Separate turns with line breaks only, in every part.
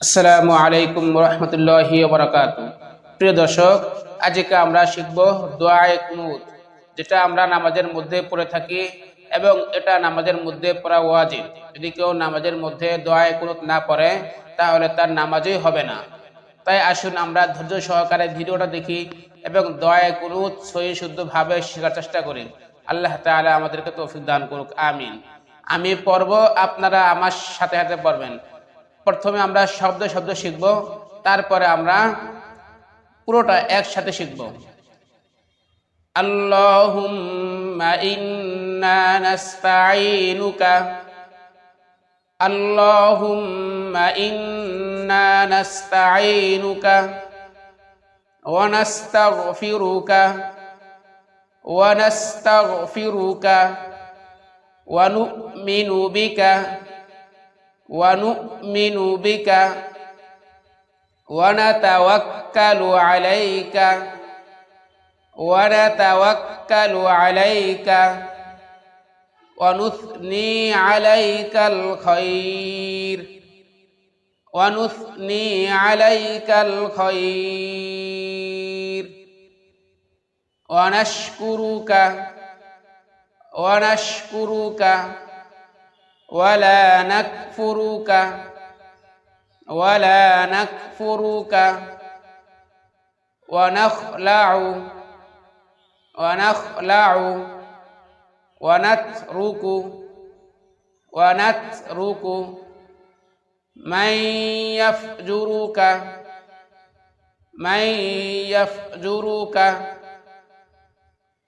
আসসালামু আলাইকুম রহমতুল্লাহি ওয়া বারাকাতুহু। প্রিয় দর্শক, আজকে আমরা শিখব দোয়ায়ে কুনুত, যেটা আমরা নামাজের মধ্যে পড়ে থাকি এবং এটা নামাজের মধ্যে পড়া ওয়াজিব। যদি কেউ নামাজের মধ্যে দোয়ায়ে কুনুত না পড়ে তাহলে তার নামাজই হবে না। তাই আসুন আমরা ধৈর্য সহকারে ভিডিওটা দেখি এবং দোয়ায়ে কুনুত সহি শুদ্ধভাবে শেখার চেষ্টা করি। আল্লাহ তাআলা আমাদেরকে তৌফিক দান করুক, আমিন। আমি পড়ব, আপনারা আমার সাথে সাথে পড়বেন। প্রথমে আমরা শব্দ শব্দ শিখব, তারপরে আমরা পুরোটা একসাথে শিখব। আল্লাহুম্মা ইন্না নাস্তাঈনুকা, আল্লাহুম্মা ইন্না নাস্তাঈনুকা ওয়া নাস্তাগফিরুকা ওয়া নাস্তাগফিরুকা ওয়া নু'মিনু বিকা ونؤمن بك ونتوكل عليك ونثني عليك الخير ونشكرك ولا نكفرك ونخلع ونترك من يفجرك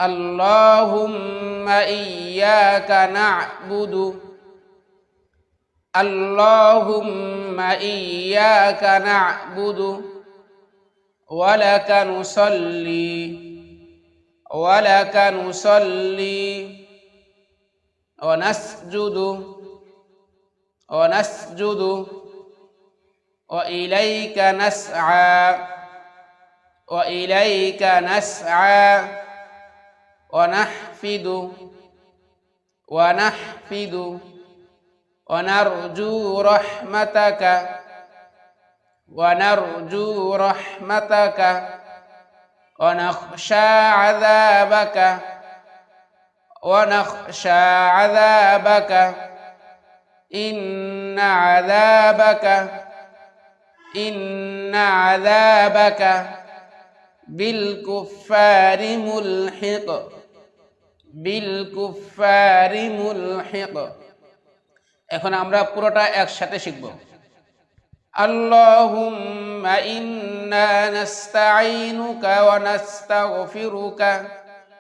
اللهم إياك نعبد ولك نصلي ونسجد وإليك نسعى ونحفد ونرجو رحمتك ونخشى عذابك إن عذابك بالكفار ملحق। এখন আমরা পুরোটা একসাথে শিখব। আল্লাহুম্মা ইন্না নাস্তাঈনুকা ওয়া নাস্তাগফিরুকা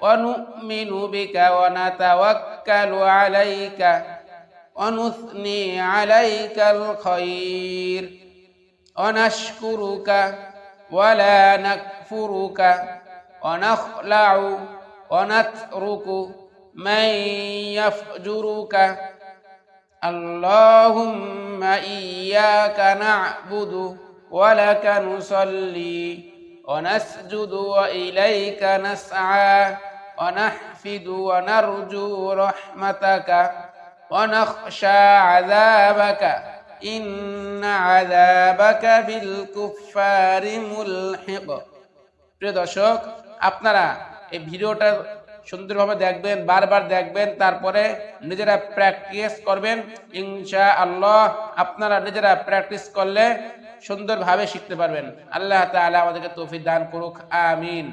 ওয়া নু'মিনু বিকা ওয়া নাতাওয়াক্কালু আলাইকা ওয়া নুথনি আলাইকাল খায়র ওয়া নাশকুরুকা ওয়া লা নাকফুরুকা ওয়া নাখলাউ ওয়া নাতরুকু মান ইয়াফজুরুকা اللهم إياك نعبد ولك نصلي ونسجد وإليك نسعى ونحفد ونرجو رحمتك ونخشى عذابك إن عذابك بالكفار ملحق। প্রিয় দর্শক, আপনারা এই ভিডিওটা সুন্দরভাবে দেখবেন, বারবার দেখবেন, তারপরে নিজেরা প্র্যাকটিস করবেন। ইনশাআল্লাহ আপনারা নিজেরা প্র্যাকটিস করলে সুন্দরভাবে শিখতে পারবেন। আল্লাহ তাআলা আমাদেরকে তৌফিক দান করুক, আমিন।